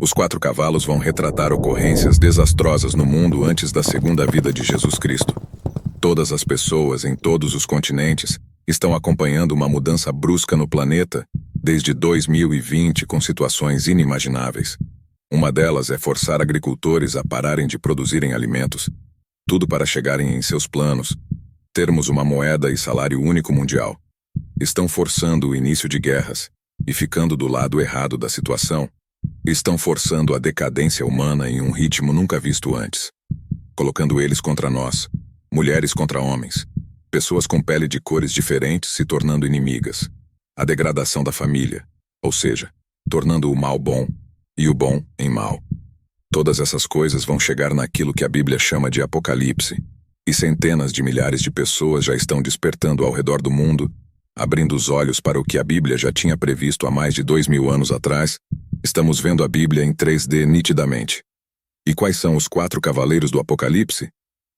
Os quatro cavalos vão retratar ocorrências desastrosas no mundo antes da segunda vida de Jesus Cristo. Todas as pessoas em todos os continentes estão acompanhando uma mudança brusca no planeta desde 2020 com situações inimagináveis. Uma delas é forçar agricultores a pararem de produzirem alimentos, tudo para chegarem em seus planos, termos uma moeda e salário único mundial. Estão forçando o início de guerras e ficando do lado errado da situação. Estão forçando a decadência humana em um ritmo nunca visto antes, colocando eles contra nós, mulheres contra homens, pessoas com pele de cores diferentes se tornando inimigas, a degradação da família, ou seja, tornando o mal bom e o bom em mal. Todas essas coisas vão chegar naquilo que a Bíblia chama de Apocalipse, e centenas de milhares de pessoas já estão despertando ao redor do mundo, abrindo os olhos para o que a Bíblia já tinha previsto há mais de 2000 anos atrás. Estamos vendo a Bíblia em 3D nitidamente. E quais são os quatro cavaleiros do Apocalipse?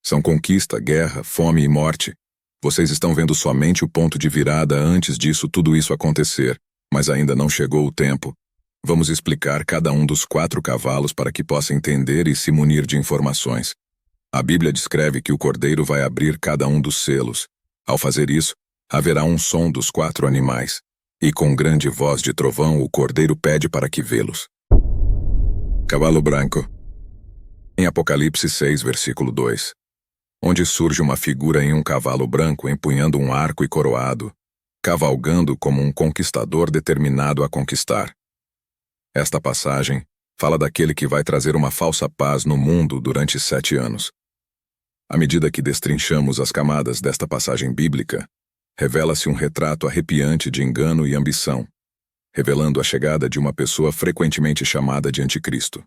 São conquista, guerra, fome e morte. Vocês estão vendo somente o ponto de virada antes disso tudo isso acontecer, mas ainda não chegou o tempo. Vamos explicar cada um dos quatro cavalos para que possa entender e se munir de informações. A Bíblia descreve que o Cordeiro vai abrir cada um dos selos. Ao fazer isso, haverá um som dos quatro animais, e com grande voz de trovão o Cordeiro pede para que vê-los. Cavalo branco. Em Apocalipse 6, versículo 2, onde surge uma figura em um cavalo branco empunhando um arco e coroado, cavalgando como um conquistador determinado a conquistar. Esta passagem fala daquele que vai trazer uma falsa paz no mundo durante 7 anos. À medida que destrinchamos as camadas desta passagem bíblica, revela-se um retrato arrepiante de engano e ambição, revelando a chegada de uma pessoa frequentemente chamada de Anticristo.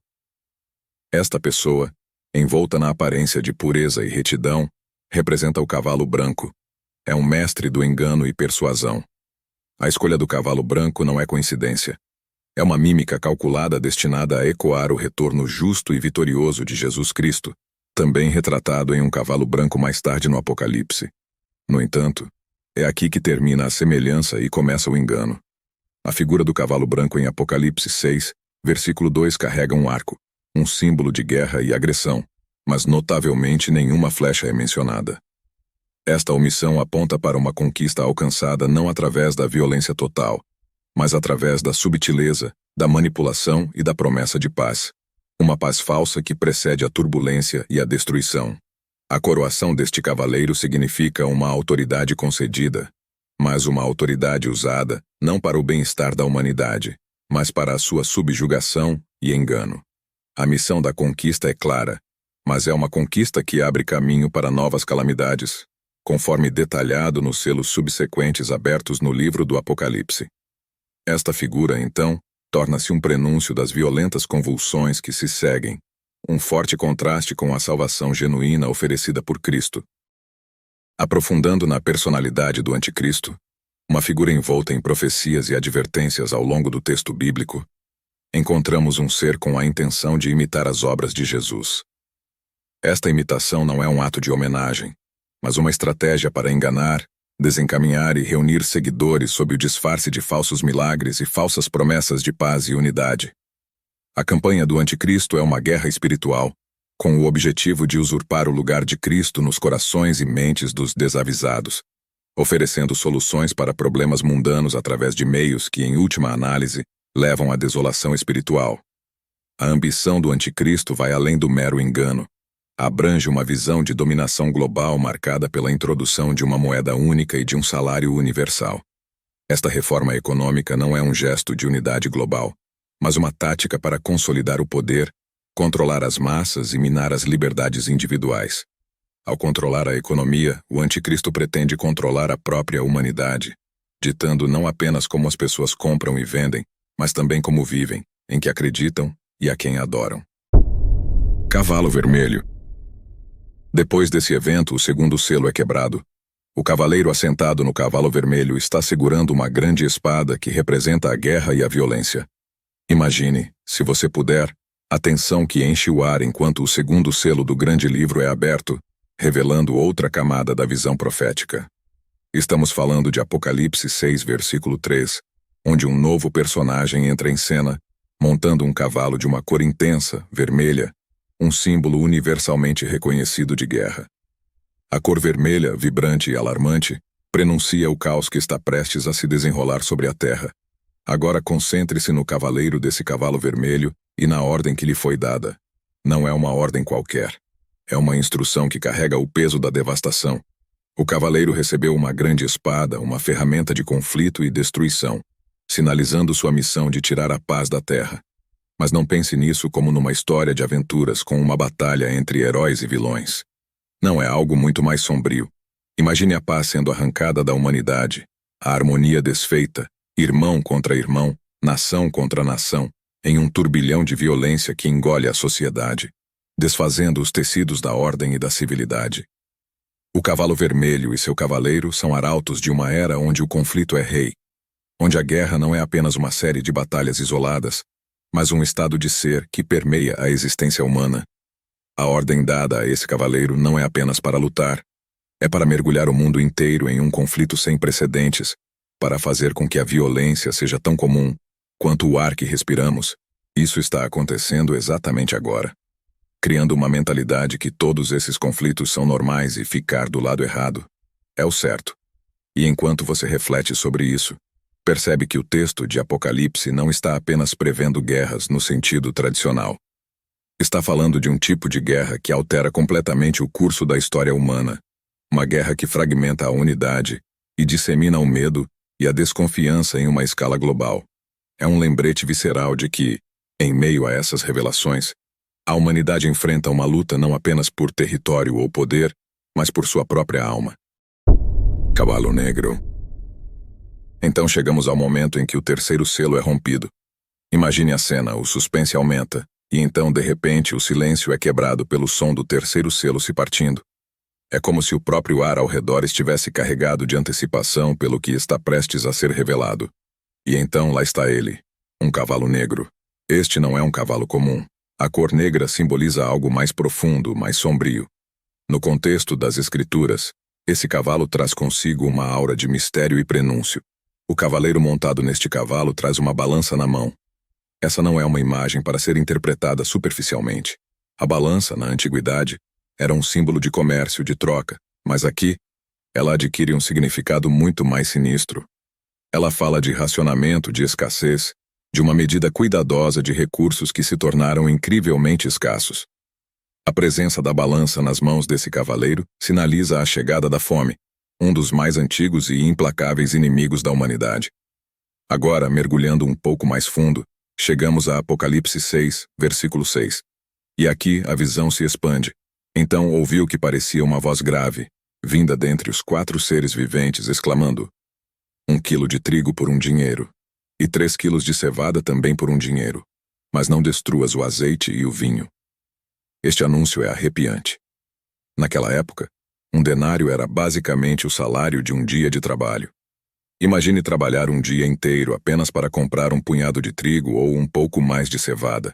Esta pessoa, envolta na aparência de pureza e retidão, representa o cavalo branco. É um mestre do engano e persuasão. A escolha do cavalo branco não é coincidência. É uma mímica calculada destinada a ecoar o retorno justo e vitorioso de Jesus Cristo, também retratado em um cavalo branco mais tarde no Apocalipse. No entanto, é aqui que termina a semelhança e começa o engano. A figura do cavalo branco em Apocalipse 6, versículo 2 carrega um arco, um símbolo de guerra e agressão, mas notavelmente nenhuma flecha é mencionada. Esta omissão aponta para uma conquista alcançada não através da violência total, mas através da subtileza, da manipulação e da promessa de paz. Uma paz falsa que precede a turbulência e a destruição. A coroação deste cavaleiro significa uma autoridade concedida, mas uma autoridade usada não para o bem-estar da humanidade, mas para a sua subjugação e engano. A missão da conquista é clara, mas é uma conquista que abre caminho para novas calamidades, conforme detalhado nos selos subsequentes abertos no livro do Apocalipse. Esta figura, então, torna-se um prenúncio das violentas convulsões que se seguem, um forte contraste com a salvação genuína oferecida por Cristo. Aprofundando na personalidade do Anticristo, uma figura envolta em profecias e advertências ao longo do texto bíblico, encontramos um ser com a intenção de imitar as obras de Jesus. Esta imitação não é um ato de homenagem, mas uma estratégia para enganar, desencaminhar e reunir seguidores sob o disfarce de falsos milagres e falsas promessas de paz e unidade. A campanha do Anticristo é uma guerra espiritual, com o objetivo de usurpar o lugar de Cristo nos corações e mentes dos desavisados, oferecendo soluções para problemas mundanos através de meios que, em última análise, levam à desolação espiritual. A ambição do Anticristo vai além do mero engano. Abrange uma visão de dominação global marcada pela introdução de uma moeda única e de um salário universal. Esta reforma econômica não é um gesto de unidade global, mas uma tática para consolidar o poder, controlar as massas e minar as liberdades individuais. Ao controlar a economia, o Anticristo pretende controlar a própria humanidade, ditando não apenas como as pessoas compram e vendem, mas também como vivem, em que acreditam e a quem adoram. Cavalo vermelho. Depois desse evento, o segundo selo é quebrado. O cavaleiro assentado no cavalo vermelho está segurando uma grande espada que representa a guerra e a violência. Imagine, se você puder, a tensão que enche o ar enquanto o segundo selo do grande livro é aberto, revelando outra camada da visão profética. Estamos falando de Apocalipse 6, versículo 3, onde um novo personagem entra em cena, montando um cavalo de uma cor intensa, vermelha, um símbolo universalmente reconhecido de guerra. A cor vermelha, vibrante e alarmante, prenuncia o caos que está prestes a se desenrolar sobre a terra. Agora concentre-se no cavaleiro desse cavalo vermelho e na ordem que lhe foi dada. Não é uma ordem qualquer. É uma instrução que carrega o peso da devastação. O cavaleiro recebeu uma grande espada, uma ferramenta de conflito e destruição, sinalizando sua missão de tirar a paz da terra. Mas não pense nisso como numa história de aventuras com uma batalha entre heróis e vilões. Não, é algo muito mais sombrio. Imagine a paz sendo arrancada da humanidade, a harmonia desfeita, irmão contra irmão, nação contra nação, em um turbilhão de violência que engole a sociedade, desfazendo os tecidos da ordem e da civilidade. O cavalo vermelho e seu cavaleiro são arautos de uma era onde o conflito é rei, onde a guerra não é apenas uma série de batalhas isoladas, mas um estado de ser que permeia a existência humana. A ordem dada a esse cavaleiro não é apenas para lutar, é para mergulhar o mundo inteiro em um conflito sem precedentes, para fazer com que a violência seja tão comum quanto o ar que respiramos. Isso está acontecendo exatamente agora, criando uma mentalidade que todos esses conflitos são normais e ficar do lado errado é o certo. E enquanto você reflete sobre isso, percebe que o texto de Apocalipse não está apenas prevendo guerras no sentido tradicional. Está falando de um tipo de guerra que altera completamente o curso da história humana, uma guerra que fragmenta a unidade e dissemina o medo e a desconfiança em uma escala global. É um lembrete visceral de que, em meio a essas revelações, a humanidade enfrenta uma luta não apenas por território ou poder, mas por sua própria alma. Cavalo Negro. Então chegamos ao momento em que o terceiro selo é rompido. Imagine a cena, o suspense aumenta, e então, de repente, o silêncio é quebrado pelo som do terceiro selo se partindo. É como se o próprio ar ao redor estivesse carregado de antecipação pelo que está prestes a ser revelado. E então lá está ele, um cavalo negro. Este não é um cavalo comum. A cor negra simboliza algo mais profundo, mais sombrio. No contexto das Escrituras, esse cavalo traz consigo uma aura de mistério e prenúncio. O cavaleiro montado neste cavalo traz uma balança na mão. Essa não é uma imagem para ser interpretada superficialmente. A balança, na antiguidade, era um símbolo de comércio, de troca, mas aqui, ela adquire um significado muito mais sinistro. Ela fala de racionamento, de escassez, de uma medida cuidadosa de recursos que se tornaram incrivelmente escassos. A presença da balança nas mãos desse cavaleiro sinaliza a chegada da fome, um dos mais antigos e implacáveis inimigos da humanidade. Agora, mergulhando um pouco mais fundo, chegamos a Apocalipse 6, versículo 6. E aqui a visão se expande. Então ouvi o que parecia uma voz grave, vinda dentre os 4 seres viventes, exclamando: 1 quilo de trigo por 1 dinheiro, e 3 quilos de cevada também por 1 dinheiro, mas não destruas o azeite e o vinho. Este anúncio é arrepiante. Naquela época, 1 denário era basicamente o salário de um dia de trabalho. Imagine trabalhar um dia inteiro apenas para comprar um punhado de trigo ou um pouco mais de cevada.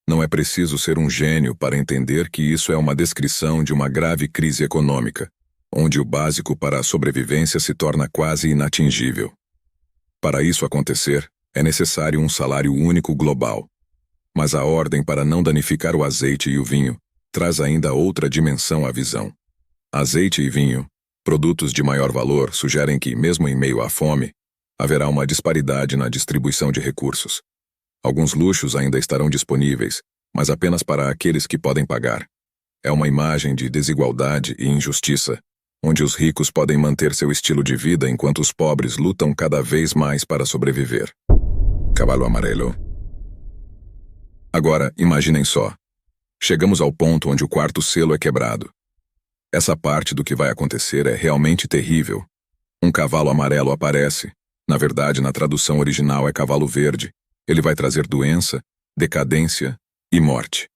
Não é preciso ser um gênio para entender que isso é uma descrição de uma grave crise econômica, onde o básico para a sobrevivência se torna quase inatingível. Para isso acontecer, é necessário um salário único global. Mas a ordem para não danificar o azeite e o vinho traz ainda outra dimensão à visão. Azeite e vinho, produtos de maior valor, sugerem que, mesmo em meio à fome, haverá uma disparidade na distribuição de recursos. Alguns luxos ainda estarão disponíveis, mas apenas para aqueles que podem pagar. É uma imagem de desigualdade e injustiça, onde os ricos podem manter seu estilo de vida enquanto os pobres lutam cada vez mais para sobreviver. Cavalo Amarelo. Agora, imaginem só. Chegamos ao ponto onde o 4º selo é quebrado. Essa parte do que vai acontecer é realmente terrível. Um cavalo amarelo aparece. Na verdade, na tradução original é cavalo verde. Ele vai trazer doença, decadência e morte.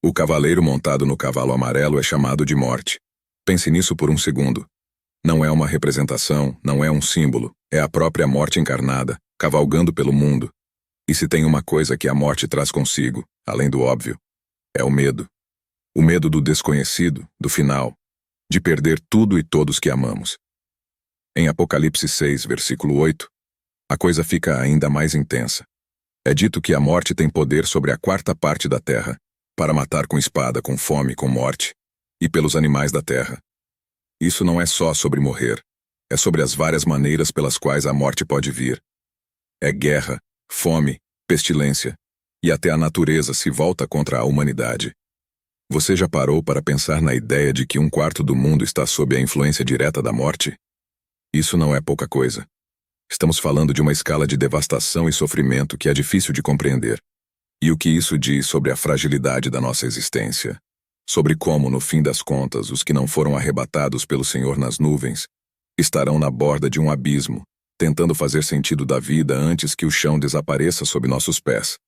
O cavaleiro montado no cavalo amarelo é chamado de morte. Pense nisso por um segundo. Não é uma representação, não é um símbolo, é a própria morte encarnada, cavalgando pelo mundo. E se tem uma coisa que a morte traz consigo, além do óbvio, é o medo. O medo do desconhecido, do final, de perder tudo e todos que amamos. Em Apocalipse 6, versículo 8, a coisa fica ainda mais intensa. É dito que a morte tem poder sobre a quarta parte da terra, para matar com espada, com fome, com morte, e pelos animais da terra. Isso não é só sobre morrer, é sobre as várias maneiras pelas quais a morte pode vir. É guerra, fome, pestilência, e até a natureza se volta contra a humanidade. Você já parou para pensar na ideia de que um quarto do mundo está sob a influência direta da morte? Isso não é pouca coisa. Estamos falando de uma escala de devastação e sofrimento que é difícil de compreender. E o que isso diz sobre a fragilidade da nossa existência? Sobre como, no fim das contas, os que não foram arrebatados pelo Senhor nas nuvens estarão na borda de um abismo, tentando fazer sentido da vida antes que o chão desapareça sob nossos pés.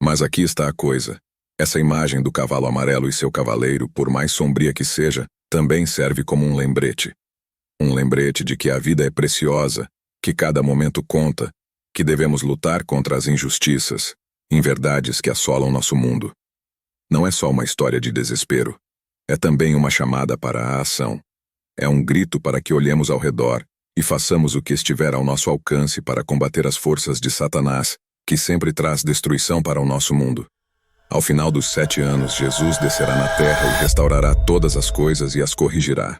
Mas aqui está a coisa. Essa imagem do cavalo amarelo e seu cavaleiro, por mais sombria que seja, também serve como um lembrete. Um lembrete de que a vida é preciosa, que cada momento conta, que devemos lutar contra as injustiças, inverdades que assolam nosso mundo. Não é só uma história de desespero. É também uma chamada para a ação. É um grito para que olhemos ao redor e façamos o que estiver ao nosso alcance para combater as forças de Satanás, que sempre traz destruição para o nosso mundo. Ao final dos 7 anos, Jesus descerá na terra e restaurará todas as coisas e as corrigirá.